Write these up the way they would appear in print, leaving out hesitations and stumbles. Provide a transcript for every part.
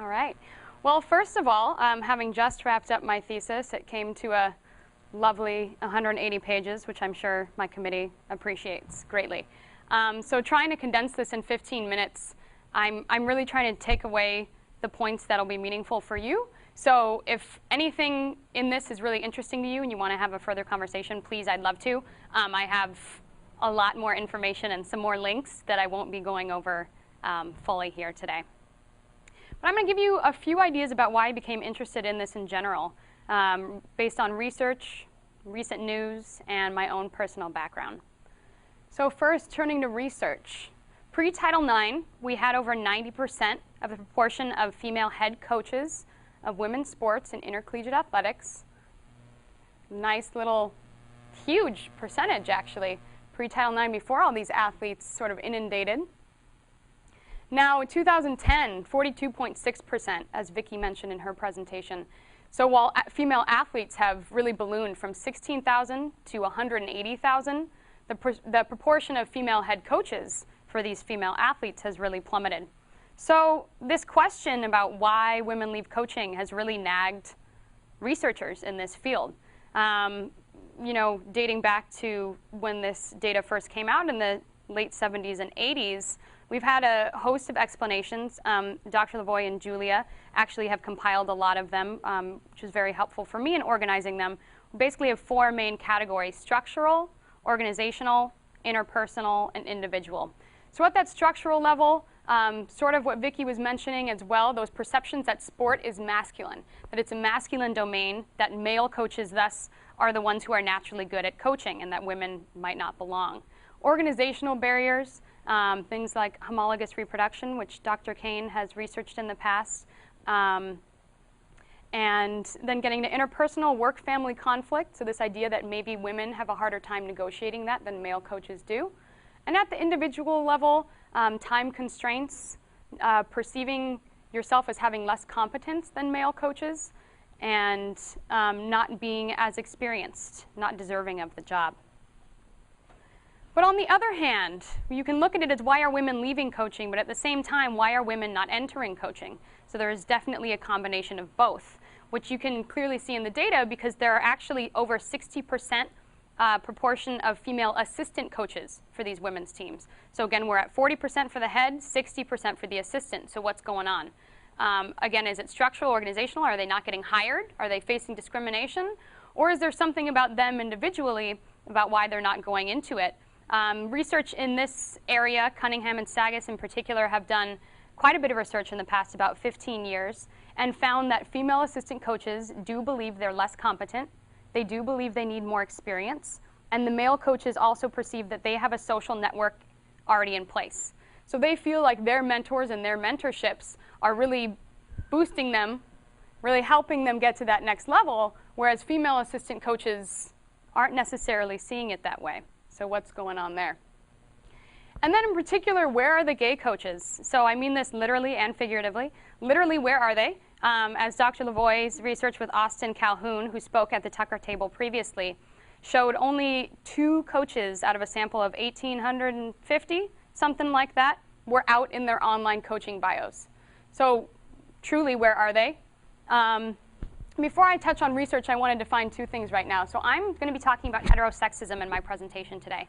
All right. Well, first of all, having just wrapped up my thesis, it came to a lovely 180 pages, which I'm sure my committee appreciates greatly. So trying to condense this in 15 minutes, I'm really trying to take away the points that'll be meaningful for you. So if anything in this is really interesting to you and you want to have a further conversation, please, I'd love to. I have a lot more information and some more links that I won't be going over fully here today. But I'm going to give you a few ideas about why I became interested in this in general, based on research, recent news, and my own personal background. So first, turning to research. Pre-Title IX, we had over 90% of the proportion of female head coaches of women's sports and intercollegiate athletics. Nice little, huge percentage, actually. Pre-Title IX, before all these athletes sort of inundated. Now, in 2010, 42.6%, as Vicki mentioned in her presentation. So while female athletes have really ballooned from 16,000 to 180,000, the proportion of female head coaches for these female athletes has really plummeted. So this question about why women leave coaching has really nagged researchers in this field. You know, dating back to when this data first came out in the late 70s and 80s, we've had a host of explanations. Dr. Lavoie and Julia actually have compiled a lot of them, which is very helpful for me in organizing them. We basically have four main categories: structural, organizational, interpersonal, and individual. So at that structural level, sort of what Vicki was mentioning as well, those perceptions that sport is masculine, that it's a masculine domain, that male coaches thus are the ones who are naturally good at coaching and that women might not belong. Organizational barriers, things like homologous reproduction, which Dr. Kane has researched in the past, and then getting to interpersonal work-family conflict, so this idea that maybe women have a harder time negotiating that than male coaches do. And at the individual level, time constraints, perceiving yourself as having less competence than male coaches, and not being as experienced, not deserving of the job. But on the other hand, you can look at it as why are women leaving coaching, but at the same time, why are women not entering coaching? So there is definitely a combination of both, which you can clearly see in the data because there are actually over 60% proportion of female assistant coaches for these women's teams. So again, we're at 40% for the head, 60% for the assistant. So what's going on? Again, is it structural, organizational? Are they not getting hired? Are they facing discrimination? Or is there something about them individually about why they're not going into it? Research in this area, Cunningham and Sagas in particular, have done quite a bit of research in the past, about 15 years, and found that female assistant coaches do believe they're less competent. They do believe they need more experience. And the male coaches also perceive that they have a social network already in place. So they feel like their mentors and their mentorships are really boosting them, really helping them get to that next level, whereas female assistant coaches aren't necessarily seeing it that way. So what's going on there? And then in particular, where are the gay coaches? So I mean this literally and figuratively. Literally, where are they? As Dr. Lavoie's research with Austin Calhoun, who spoke at the Tucker table previously, showed only 2 coaches out of a sample of 1,850, something like that, were out in their online coaching bios. So truly, where are they? Before I touch on research, I want to define 2 things right now. So I'm going to be talking about heterosexism in my presentation today.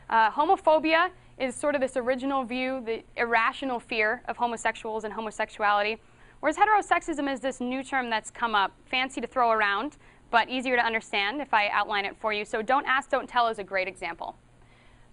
Homophobia is sort of this original view, the irrational fear of homosexuals and homosexuality, whereas heterosexism is this new term that's come up, fancy to throw around, but easier to understand if I outline it for you. So don't ask, don't tell is a great example.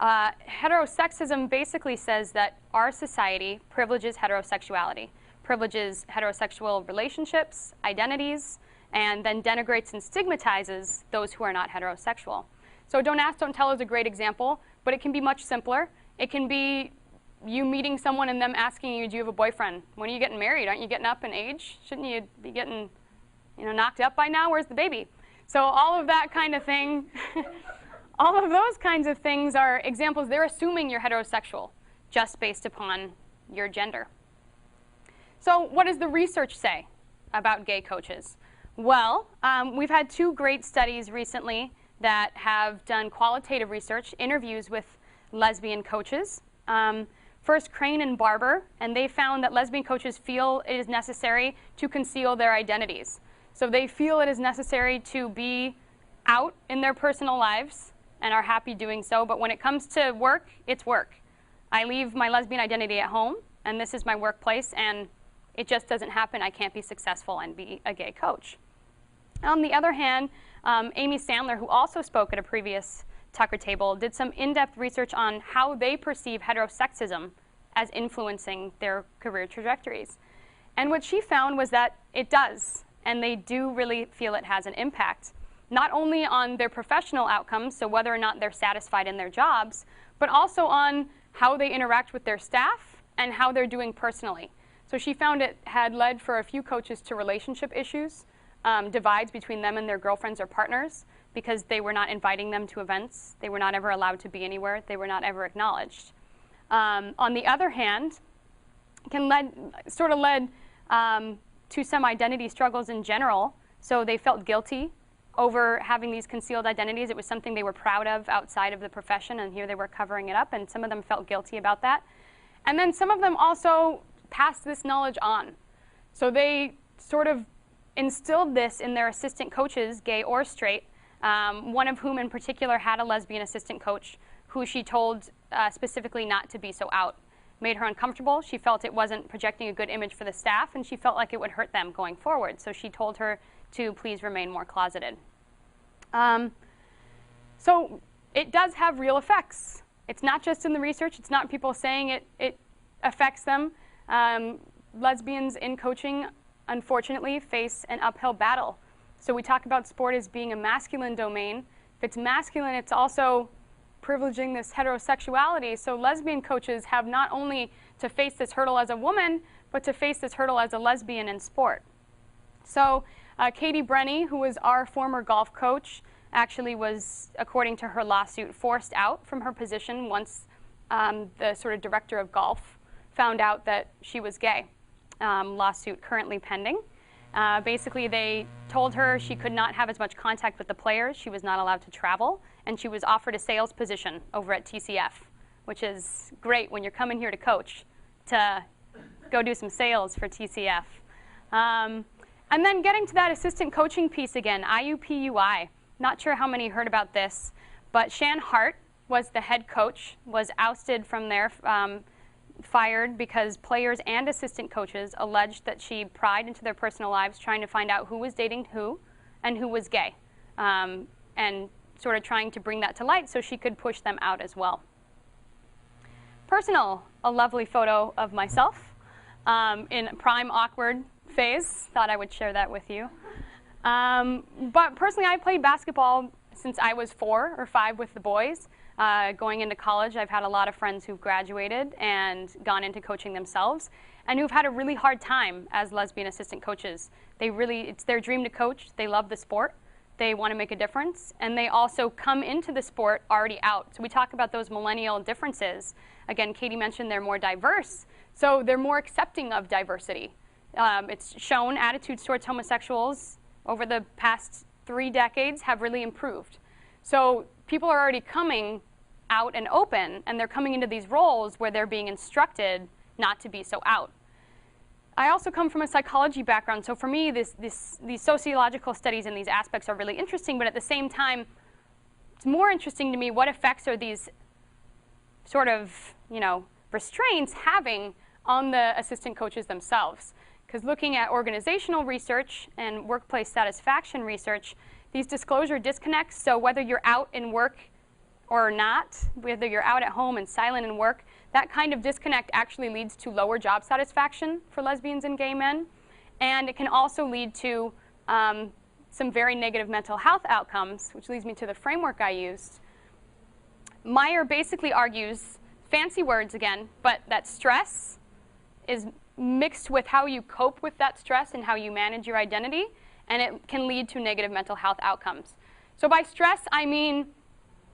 Heterosexism basically says that our society privileges heterosexuality, privileges heterosexual relationships, identities, and then denigrates and stigmatizes those who are not heterosexual. So don't ask, don't tell is a great example, but it can be much simpler. It can be you meeting someone and them asking you, do you have a boyfriend? When are you getting married? Aren't you getting up in age? Shouldn't you be getting, knocked up by now? Where's the baby? So all of that kind of thing, all of those kinds of things are examples. They're assuming you're heterosexual just based upon your gender. So what does the research say about gay coaches? Well, we've had 2 great studies recently that have done qualitative research, interviews with lesbian coaches. First, Crane and Barber, and they found that lesbian coaches feel it is necessary to conceal their identities. So they feel it is necessary to be out in their personal lives and are happy doing so, but when it comes to work, it's work. I leave my lesbian identity at home, and this is my workplace, and it just doesn't happen. I can't be successful and be a gay coach. On the other hand, Amy Sandler, who also spoke at a previous Tucker table, did some in-depth research on how they perceive heterosexism as influencing their career trajectories. And what she found was that it does, and they do really feel it has an impact, not only on their professional outcomes, so whether or not they're satisfied in their jobs, but also on how they interact with their staff and how they're doing personally. So she found it had led for a few coaches to relationship issues, divides between them and their girlfriends or partners, because they were not inviting them to events. They were not ever allowed to be anywhere. They were not ever acknowledged. On the other hand, sort of led to some identity struggles in general. So they felt guilty over having these concealed identities. It was something they were proud of outside of the profession, and here they were covering it up, and some of them felt guilty about that. And then some of them also passed this knowledge on. So they sort of instilled this in their assistant coaches, gay or straight, one of whom in particular had a lesbian assistant coach who she told specifically not to be so out. Made her uncomfortable. She felt it wasn't projecting a good image for the staff, and she felt like it would hurt them going forward. So she told her to please remain more closeted. So it does have real effects. It's not just in the research. It's not people saying it affects them. Lesbians in coaching, unfortunately, face an uphill battle. So we talk about sport as being a masculine domain. If it's masculine, it's also privileging this heterosexuality. So lesbian coaches have not only to face this hurdle as a woman, but to face this hurdle as a lesbian in sport. So Katie Brenny, who was our former golf coach, actually was, according to her lawsuit, forced out from her position once the sort of director of golf found out that she was gay. Lawsuit currently pending. Basically, they told her she could not have as much contact with the players. She was not allowed to travel, and she was offered a sales position over at TCF, which is great when you're coming here to coach, to go do some sales for TCF. And then getting to that assistant coaching piece again, IUPUI. Not sure how many heard about this, but Shan Hart was the head coach, was ousted from there, fired because players and assistant coaches alleged that she pried into their personal lives trying to find out who was dating who and who was gay, and sort of trying to bring that to light so she could push them out as well. Personal, a lovely photo of myself in prime awkward phase. Thought I would share that with you. But personally, I played basketball since I was 4 or 5 with the boys. Going into college, I've had a lot of friends who've graduated and gone into coaching themselves and who've had a really hard time as lesbian assistant coaches. It's their dream to coach. They love the sport. They want to make a difference. And they also come into the sport already out. So we talk about those millennial differences. Again, Katie mentioned they're more diverse. So they're more accepting of diversity. It's shown attitudes towards homosexuals over the past 3 decades have really improved. So people are already coming out and open, and they're coming into these roles where they're being instructed not to be so out. I also come from a psychology background, so for me, these sociological studies and these aspects are really interesting, but at the same time, it's more interesting to me what effects are these sort of, restraints having on the assistant coaches themselves. Because looking at organizational research and workplace satisfaction research, these disclosure disconnects, so whether you're out in work or not, whether you're out at home and silent in work, that kind of disconnect actually leads to lower job satisfaction for lesbians and gay men. And it can also lead to some very negative mental health outcomes, which leads me to the framework I used. Meyer basically argues, fancy words again, but that stress is mixed with how you cope with that stress and how you manage your identity, and it can lead to negative mental health outcomes. So by stress, I mean,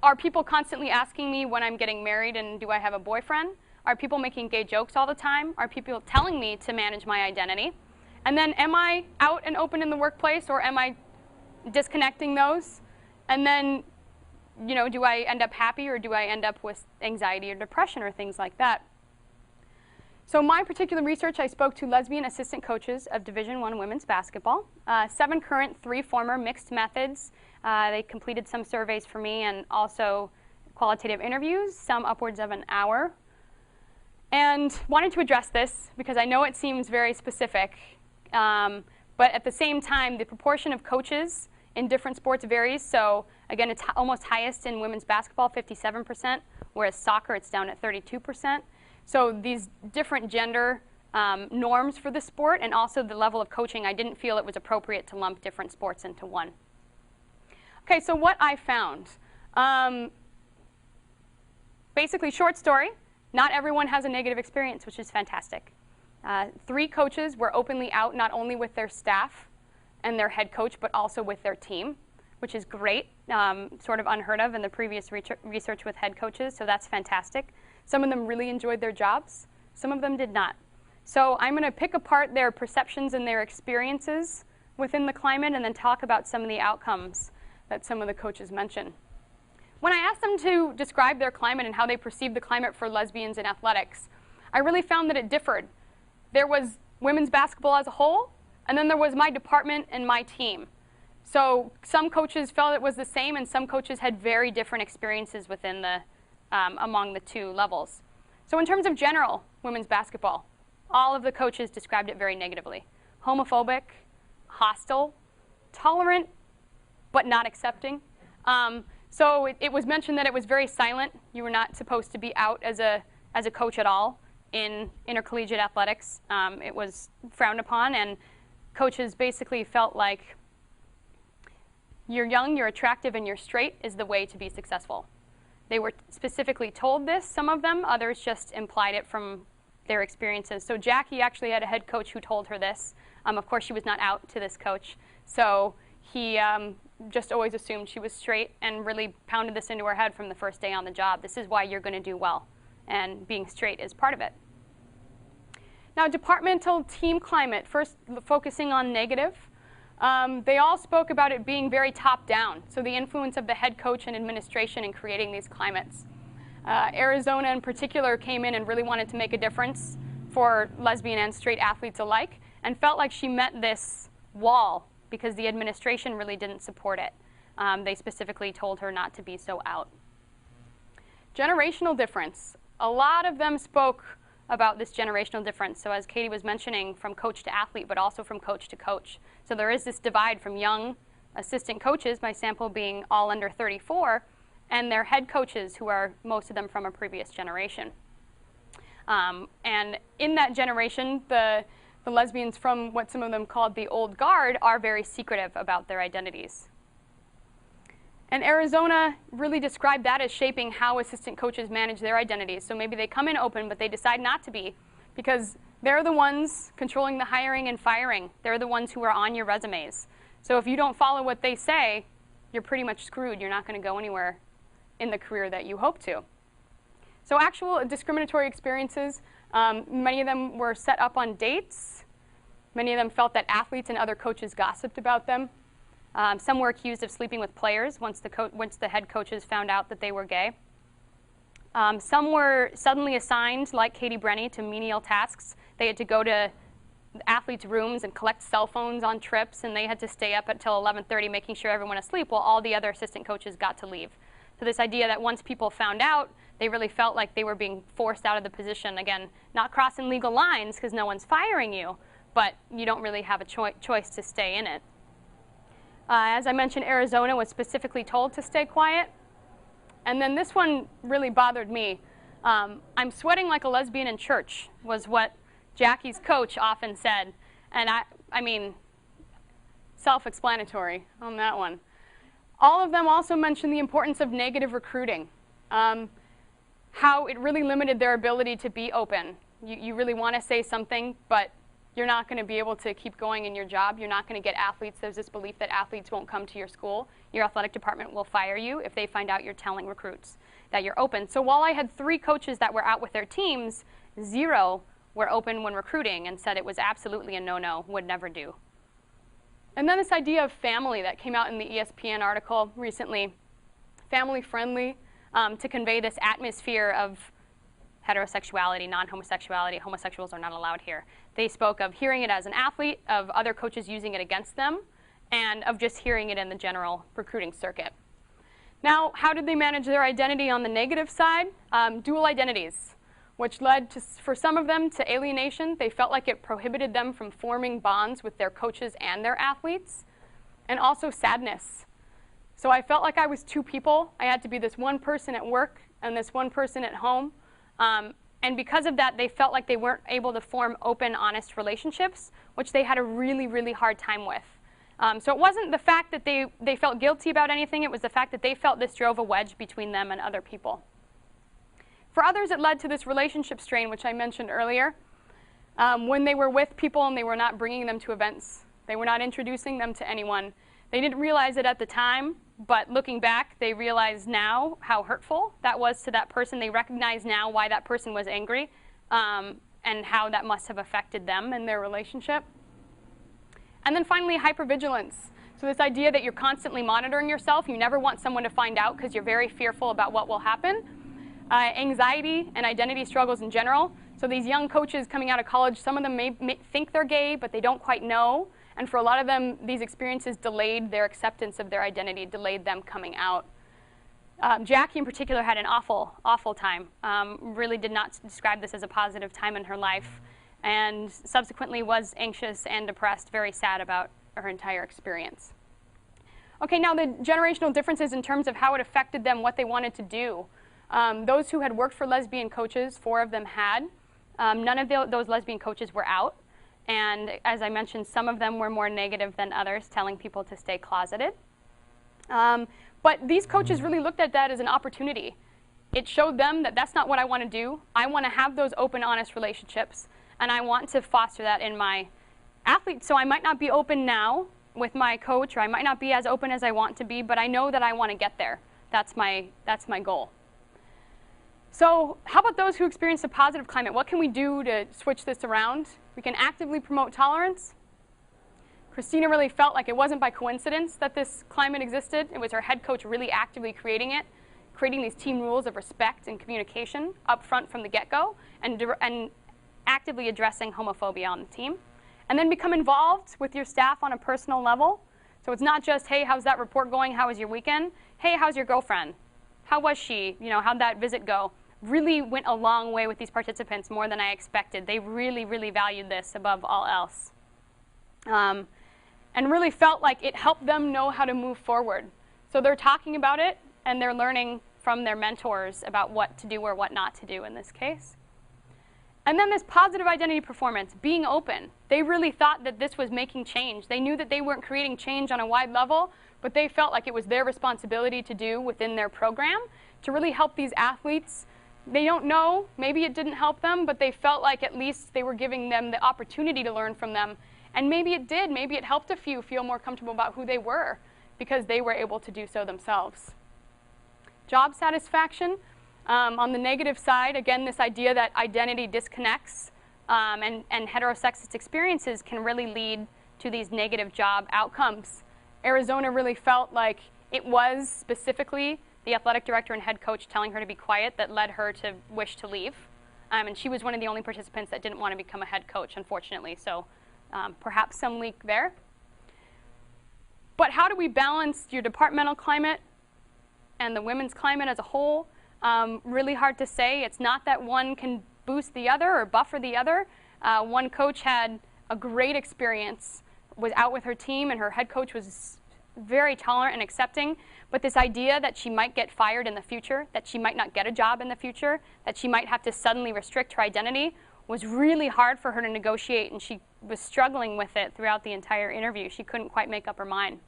are people constantly asking me when I'm getting married and do I have a boyfriend? Are people making gay jokes all the time? Are people telling me to manage my identity? And then am I out and open in the workplace, or am I disconnecting those? And then, do I end up happy, or do I end up with anxiety or depression or things like that? So my particular research, I spoke to lesbian assistant coaches of Division I women's basketball, 7 current, 3 former, mixed methods. They completed some surveys for me and also qualitative interviews, some upwards of an hour. And wanted to address this because I know it seems very specific, but at the same time, the proportion of coaches in different sports varies. So again, it's almost highest in women's basketball, 57%, whereas soccer, it's down at 32%. So these different gender norms for the sport and also the level of coaching, I didn't feel it was appropriate to lump different sports into one. Okay, so what I found. Basically, short story, not everyone has a negative experience, which is fantastic. 3 coaches were openly out not only with their staff and their head coach, but also with their team, which is great, sort of unheard of in the previous research with head coaches, so that's fantastic. Some of them really enjoyed their jobs. Some of them did not. So I'm going to pick apart their perceptions and their experiences within the climate and then talk about some of the outcomes that some of the coaches mentioned. When I asked them to describe their climate and how they perceived the climate for lesbians in athletics, I really found that it differed. There was women's basketball as a whole, and then there was my department and my team. So some coaches felt it was the same, and some coaches had very different experiences within the among the 2 levels. So in terms of general women's basketball, all of the coaches described it very negatively. Homophobic, hostile, tolerant, but not accepting. So it was mentioned that it was very silent. You were not supposed to be out as a coach at all in intercollegiate athletics. It was frowned upon, and coaches basically felt like you're young, you're attractive, and you're straight is the way to be successful. They were specifically told this, some of them. Others just implied it from their experiences. So Jackie actually had a head coach who told her this. Of course, she was not out to this coach. So he just always assumed she was straight and really pounded this into her head from the first day on the job. This is why you're going to do well. And being straight is part of it. Now, departmental team climate, first focusing on negative. They all spoke about it being very top-down, so the influence of the head coach and administration in creating these climates. Arizona in particular came in and really wanted to make a difference for lesbian and straight athletes alike and felt like she met this wall because the administration really didn't support it. They specifically told her not to be so out. Generational difference. A lot of them spoke about this generational difference. So as Katie was mentioning, from coach to athlete, but also from coach to coach. So there is this divide from young assistant coaches, my sample being all under 34, and their head coaches, who are most of them from a previous generation. And in that generation, the lesbians from what some of them called the old guard are very secretive about their identities. And Arizona really described that as shaping how assistant coaches manage their identities. So maybe they come in open, but they decide not to be because they're the ones controlling the hiring and firing. They're the ones who are on your resumes. So if you don't follow what they say, you're pretty much screwed. You're not going to go anywhere in the career that you hope to. So actual discriminatory experiences, many of them were set up on dates. Many of them felt that athletes and other coaches gossiped about them. Some were accused of sleeping with players once the head coaches found out that they were gay. Some were suddenly assigned, like Katie Brenny, to menial tasks. They had to go to athletes' rooms and collect cell phones on trips, and they had to stay up until 11:30 making sure everyone was asleep while all the other assistant coaches got to leave. So this idea that once people found out, they really felt like they were being forced out of the position. Again, not crossing legal lines because no one's firing you, but you don't really have a choice to stay in it. As I mentioned, Arizona was specifically told to stay quiet. And then this one really bothered me. I'm sweating like a lesbian in church was what Jackie's coach often said. And I mean, self-explanatory on that one. All of them also mentioned the importance of negative recruiting, how it really limited their ability to be open. You really want to say something, but you're not going to be able to keep going in your job. You're not going to get athletes. There's this belief that athletes won't come to your school. Your athletic department will fire you if they find out you're telling recruits that you're open. So while I had 3 coaches that were out with their teams, 0 were open when recruiting and said it was absolutely a no-no, would never do. And then this idea of family that came out in the ESPN article recently, family-friendly, to convey this atmosphere of heterosexuality, non-homosexuality, homosexuals are not allowed here. They spoke of hearing it as an athlete, of other coaches using it against them, and of just hearing it in the general recruiting circuit. Now, how did they manage their identity on the negative side? Dual identities, which led to, for some of them, to alienation. They felt like it prohibited them from forming bonds with their coaches and their athletes, and also sadness. So I felt like I was two people. I had to be this one person at work and this one person at home. And because of that, they felt like they weren't able to form open, honest relationships, which they had a really, really hard time with. So it wasn't the fact that they felt guilty about anything. It was the fact that they felt this drove a wedge between them and other people. For others, it led to this relationship strain, which I mentioned earlier. When they were with people and they were not bringing them to events, they were not introducing them to anyone. They didn't realize it at the time, but looking back, they realize now how hurtful that was to that person. They recognize now why that person was angry and how that must have affected them and their relationship. And then finally, hypervigilance. So this idea that you're constantly monitoring yourself. You never want someone to find out because you're very fearful about what will happen. Anxiety and identity struggles in general. So these young coaches coming out of college, some of them may think they're gay, but they don't quite know. And for a lot of them, these experiences delayed their acceptance of their identity, delayed them coming out. Jackie in particular had an awful, awful time. Really did not describe this as a positive time in her life, and subsequently was anxious and depressed, very sad about her entire experience. Okay, now the generational differences in terms of how it affected them, what they wanted to do. Those who had worked for lesbian coaches, 4 of them had. None of those lesbian coaches were out. And as I mentioned, some of them were more negative than others, telling people to stay closeted. But these coaches really looked at that as an opportunity. It showed them that that's not what I want to do. I want to have those open, honest relationships. And I want to foster that in my athletes. So I might not be open now with my coach, or I might not be as open as I want to be, but I know that I want to get there. That's my goal. So how about those who experience a positive climate? What can we do to switch this around? We can actively promote tolerance. Christina really felt like it wasn't by coincidence that this climate existed. It was her head coach really actively creating it, creating these team rules of respect and communication up front from the get-go, and actively addressing homophobia on the team. And then become involved with your staff on a personal level. So it's not just, hey, how's that report going? How was your weekend? Hey, how's your girlfriend? How was she? You know, how'd that visit go? Really went a long way with these participants, more than I expected. They really, really valued this above all else. And really felt like it helped them know how to move forward. So they're talking about it, and they're learning from their mentors about what to do or what not to do in this case. And then this positive identity performance, being open. They really thought that this was making change. They knew that they weren't creating change on a wide level, but they felt like it was their responsibility to do within their program to really help these athletes. They don't know, maybe it didn't help them, but they felt like at least they were giving them the opportunity to learn from them. And maybe it did, maybe it helped a few feel more comfortable about who they were because they were able to do so themselves. Job satisfaction. On the negative side, again, this idea that identity disconnects and heterosexist experiences can really lead to these negative job outcomes. Arizona really felt like it was specifically the athletic director and head coach telling her to be quiet that led her to wish to leave. And she was one of the only participants that didn't want to become a head coach, unfortunately. So perhaps some leak there. But how do we balance your departmental climate and the women's climate as a whole? Really hard to say. It's not that one can boost the other or buffer the other. One coach had a great experience, was out with her team, and her head coach was very tolerant and accepting. But this idea that she might get fired in the future, that she might not get a job in the future, that she might have to suddenly restrict her identity was really hard for her to negotiate, and she was struggling with it throughout the entire interview. She couldn't quite make up her mind.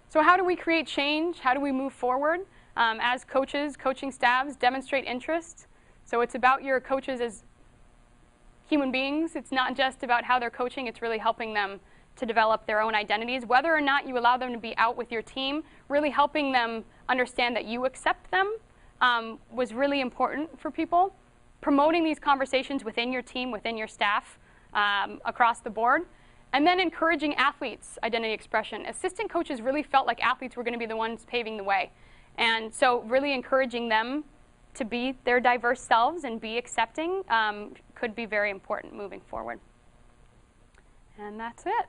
So how do we create change? How do we move forward? As coaches, coaching staffs, demonstrate interest. So it's about your coaches as human beings. It's not just about how they're coaching. It's really helping them to develop their own identities. Whether or not you allow them to be out with your team, really helping them understand that you accept them was really important for people. Promoting these conversations within your team, within your staff, across the board. And then encouraging athletes' identity expression. Assistant coaches really felt like athletes were going to be the ones paving the way. And so really encouraging them to be their diverse selves and be accepting could be very important moving forward. And that's it.